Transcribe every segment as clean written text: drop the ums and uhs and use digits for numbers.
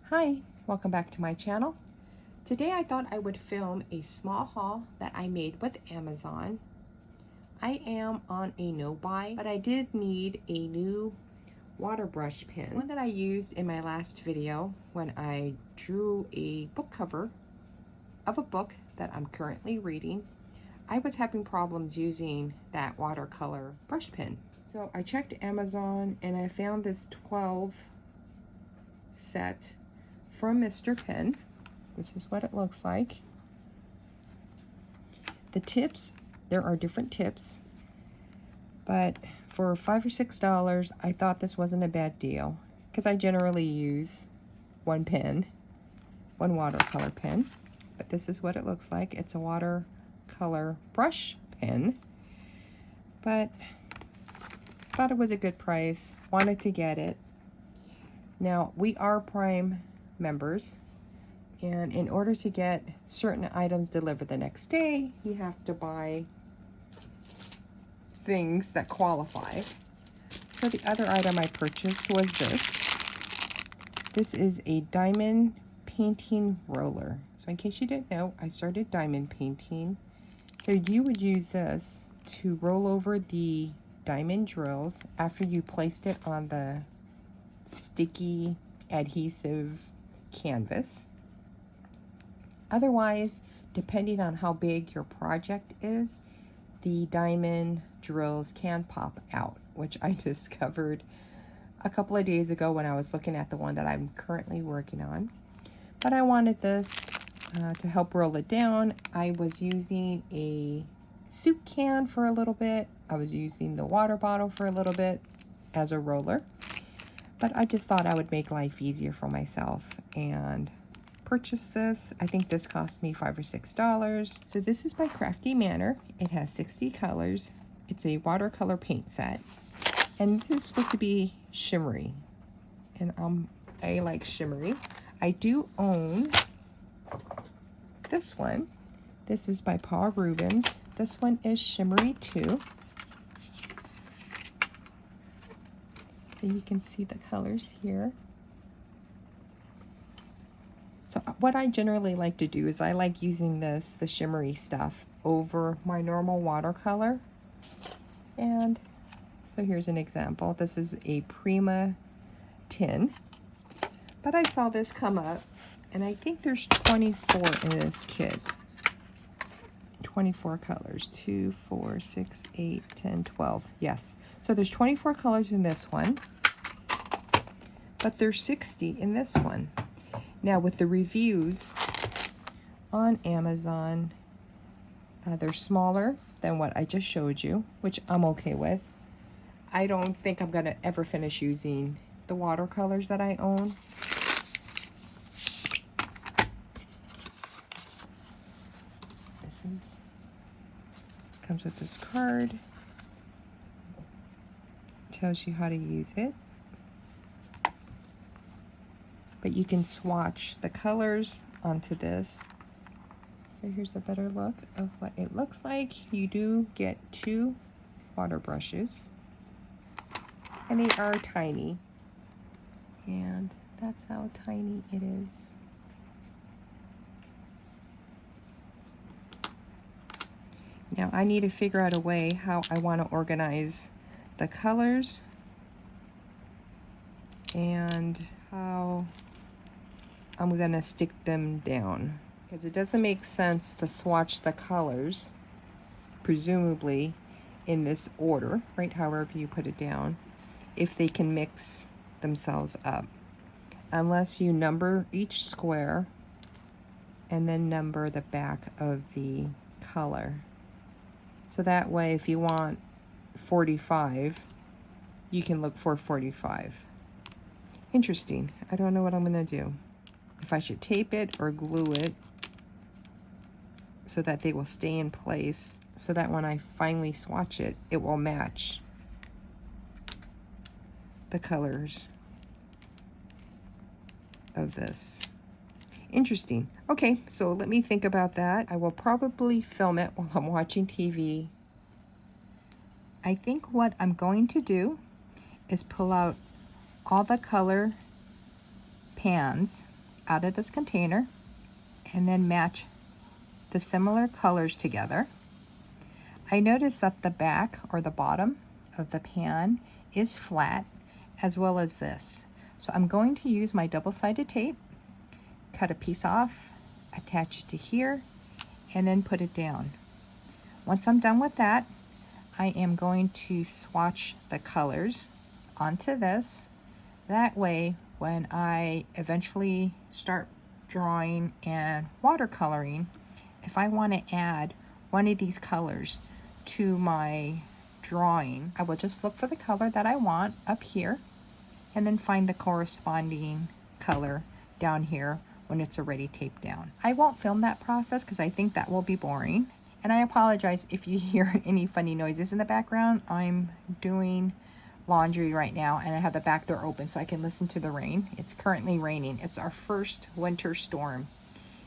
Hi, welcome back to my channel. Today I thought I would film a small haul that I made with Amazon. I am on a no buy, but I did need a new water brush pen, one that I used in my last video when I drew a book cover of a book that I'm currently reading. I was having problems using that watercolor brush pen. So I checked Amazon and I found this 12 set from Mr. Pen. This is what it looks like. The tips, there are different tips, but for $5 or $6, I thought this wasn't a bad deal because I generally use one pen, one watercolor pen, but this is what it looks like. It's a watercolor brush pen, but thought it was a good price, wanted to get it. Now, we are Prime members, and in order to get certain items delivered the next day, you have to buy things that qualify. So the other item I purchased was this. This is a diamond painting roller. So in case you didn't know, I started diamond painting. So you would use this to roll over the diamond drills after you placed it on the sticky adhesive canvas. Otherwise, depending on how big your project is, the diamond drills can pop out, which I discovered a couple of days ago when I was looking at the one that I'm currently working on. But I wanted this to help roll it down. I was using a soup can for a little bit. I was using the water bottle for a little bit as a roller. But I just thought I would make life easier for myself and purchase this. I think this cost me $5 or $6. So this is by Crafty Manor. It has 60 colors. It's a watercolor paint set. And this is supposed to be shimmery. And I like shimmery. I do own this one. This is by Paul Rubens. This one is shimmery too. So you can see the colors here. So what I generally like to do is I like using the shimmery stuff over my normal watercolor. And so here's an example. This is a Prima tin. But I saw this come up, and I think there's 24 in this kit. 24 colors. 2, 4, 6, 8, 10, 12. Yes. So there's 24 colors in this one. But there's 60 in this one. Now with the reviews on Amazon, they're smaller than what I just showed you, which I'm okay with. I don't think I'm gonna ever finish using the watercolors that I own. This comes with this card. Tells you how to use it. But you can swatch the colors onto this. So here's a better look of what it looks like. You do get 2 water brushes, and they are tiny. And that's how tiny it is. Now I need to figure out a way how I want to organize the colors and how I'm gonna stick them down, because it doesn't make sense to swatch the colors, presumably in this order, right, however you put it down, if they can mix themselves up, unless you number each square and then number the back of the color. So that way, if you want 45, you can look for 45. Interesting. I don't know what I'm gonna do. If I should tape it or glue it so that they will stay in place, so that when I finally swatch it, it will match the colors of this. Interesting. Okay, so let me think about that. I will probably film it while I'm watching TV. I think what I'm going to do is pull out all the color pans out of this container and then match the similar colors together. I noticed that the back or the bottom of the pan is flat, as well as this. So I'm going to use my double-sided tape, cut a piece off, attach it to here, and then put it down. Once I'm done with that, I am going to swatch the colors onto this. That way, when I eventually start drawing and watercoloring, if I want to add one of these colors to my drawing, I will just look for the color that I want up here and then find the corresponding color down here when it's already taped down. I won't film that process because I think that will be boring. And I apologize if you hear any funny noises in the background. I'm doing laundry right now and I have the back door open so I can listen to the rain. It's currently raining. It's our first winter storm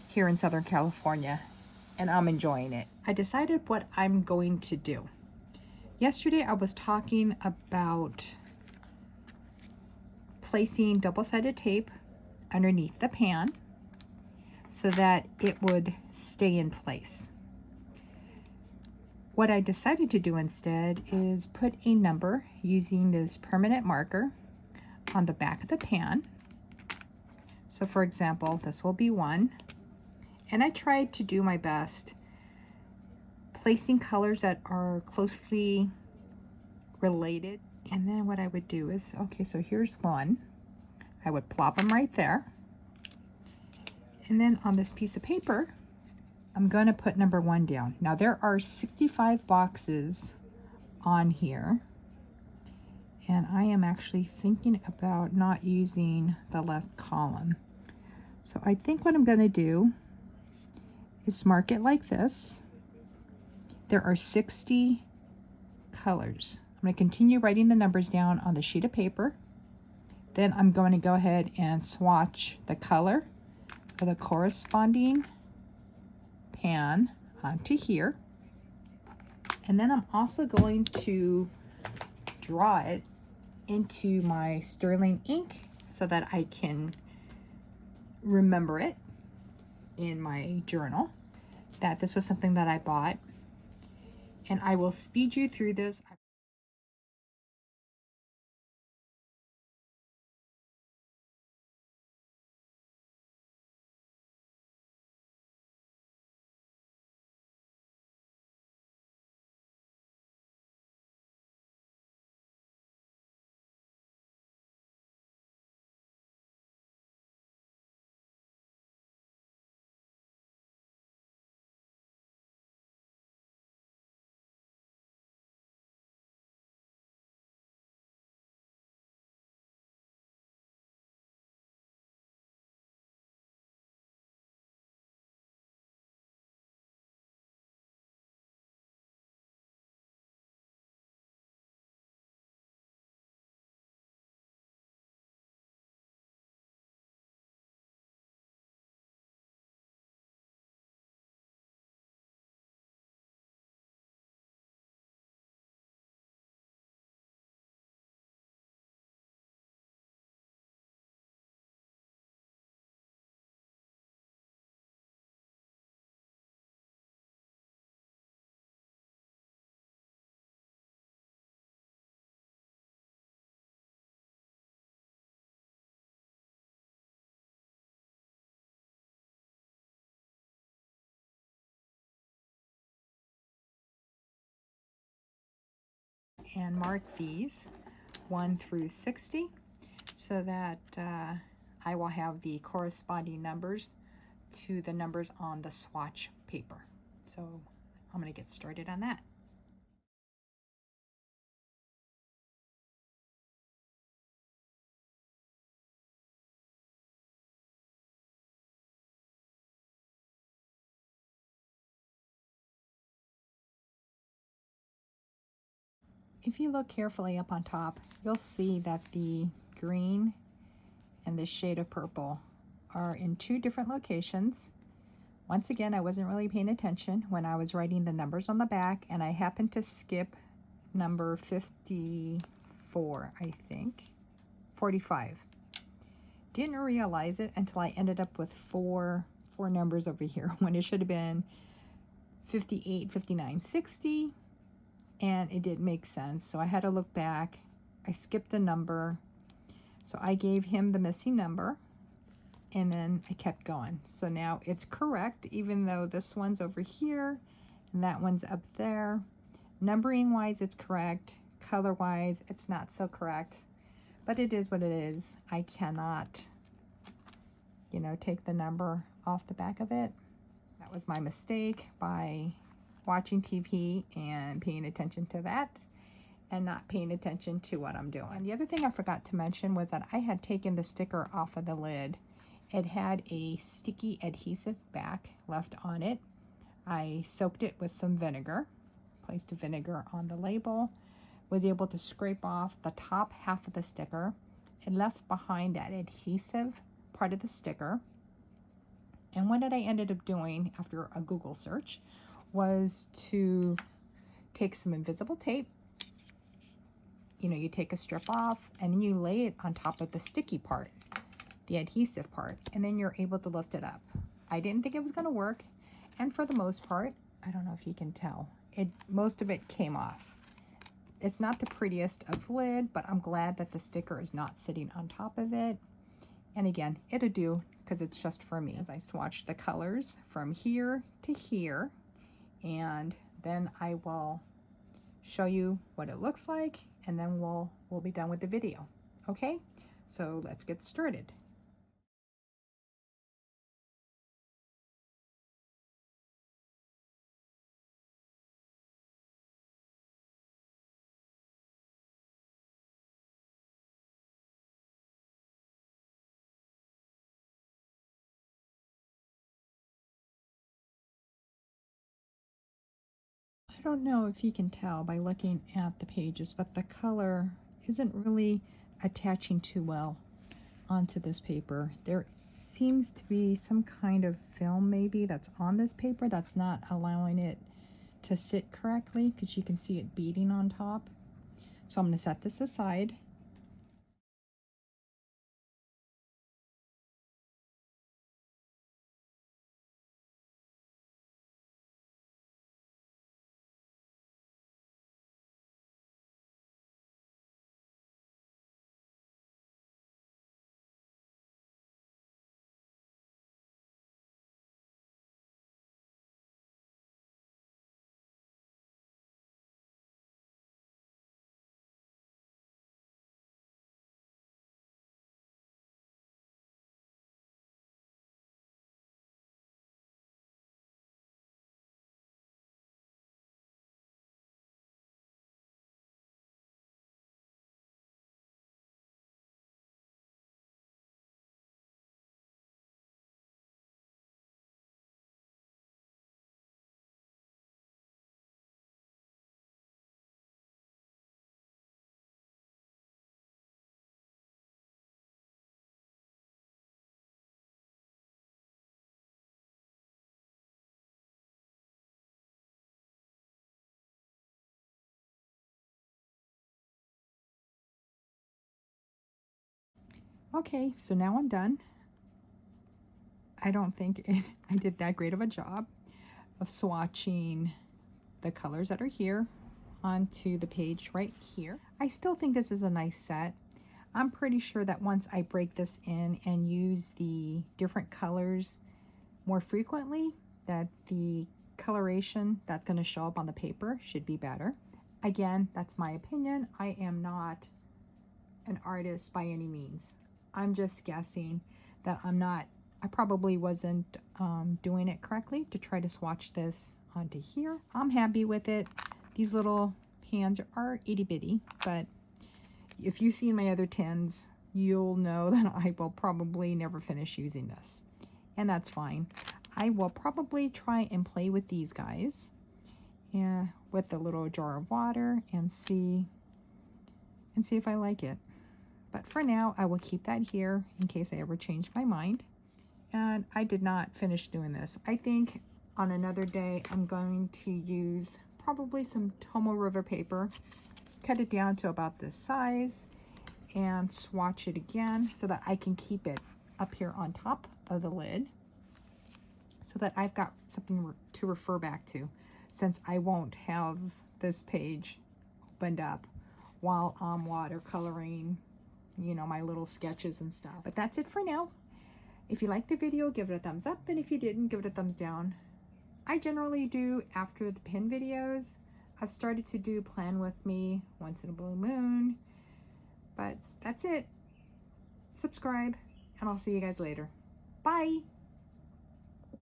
here in Southern California and I'm enjoying it. I decided what I'm going to do. Yesterday I was talking about placing double-sided tape underneath the pan so that it would stay in place. What I decided to do instead is put a number using this permanent marker on the back of the pan. So for example, this will be 1. And I tried to do my best placing colors that are closely related. And then what I would do is, okay, so here's 1. I would plop them right there. And then on this piece of paper, I'm going to put number 1 down. Now there are 65 boxes on here. And I am actually thinking about not using the left column. So I think what I'm going to do is mark it like this. There are 60 colors. I'm going to continue writing the numbers down on the sheet of paper. Then I'm going to go ahead and swatch the color for the corresponding pan onto here. And then I'm also going to draw it into my sterling ink so that I can remember it in my journal that this was something that I bought. And I will speed you through this. And mark these 1 through 60 so that I will have the corresponding numbers to the numbers on the swatch paper. So I'm going to get started on that. If you look carefully up on top, you'll see that the green and the shade of purple are in 2 different locations. Once again, I wasn't really paying attention when I was writing the numbers on the back, and I happened to skip number 54, I think, 45. didn't realize it until I ended up with four numbers over here when it should have been 58, 59, 60, and it didn't make sense. So I had to look back. I skipped a number. So I gave him the missing number, and then I kept going. So now it's correct, even though this one's over here and that one's up there. Numbering wise, it's correct. Color wise, it's not so correct, but it is what it is. I cannot, you know, take the number off the back of it. That was my mistake by watching TV and paying attention to that and not paying attention to what I'm doing. And the other thing I forgot to mention was that I had taken the sticker off of the lid. It had a sticky adhesive back left on it. I soaked it with some vinegar, placed the vinegar on the label, was able to scrape off the top half of the sticker and left behind that adhesive part of the sticker. And what I ended up doing after a Google search was to take some invisible tape. You know, you take a strip off and then you lay it on top of the sticky part, the adhesive part, and then you're able to lift it up. I didn't think it was going to work, and for the most part, I don't know if you can tell, most of it came off. It's not the prettiest of lid, but I'm glad that the sticker is not sitting on top of it. And again, it'll do because it's just for me. As I swatch the colors from here to here, and then I will show you what it looks like, and then we'll be done with the video. Okay, so let's get started. I don't know if you can tell by looking at the pages, but the color isn't really attaching too well onto this paper. There seems to be some kind of film maybe that's on this paper that's not allowing it to sit correctly, because you can see it beading on top. So I'm going to set this aside. Okay, so now I'm done. I don't think I did that great of a job of swatching the colors that are here onto the page right here. I still think this is a nice set. I'm pretty sure that once I break this in and use the different colors more frequently, that the coloration that's going to show up on the paper should be better. Again, that's my opinion. I am not an artist by any means. I'm just guessing that I probably wasn't doing it correctly to try to swatch this onto here. I'm happy with it. These little hands are itty bitty, but if you've seen my other tins, you'll know that I will probably never finish using this, and that's fine. I will probably try and play with these guys, yeah, with the little jar of water and see if I like it. But for now, I will keep that here in case I ever change my mind. And I did not finish doing this. I think on another day, I'm going to use probably some Tomoe River paper, cut it down to about this size, and swatch it again so that I can keep it up here on top of the lid so that I've got something to refer back to, since I won't have this page opened up while I'm watercoloring, you know, my little sketches and stuff. But that's it for now. If you liked the video, give it a thumbs up, and if you didn't, give it a thumbs down. I generally do after the pin videos. I've started to do Plan With Me once in a blue moon, but that's it. Subscribe, and I'll see you guys later. Bye!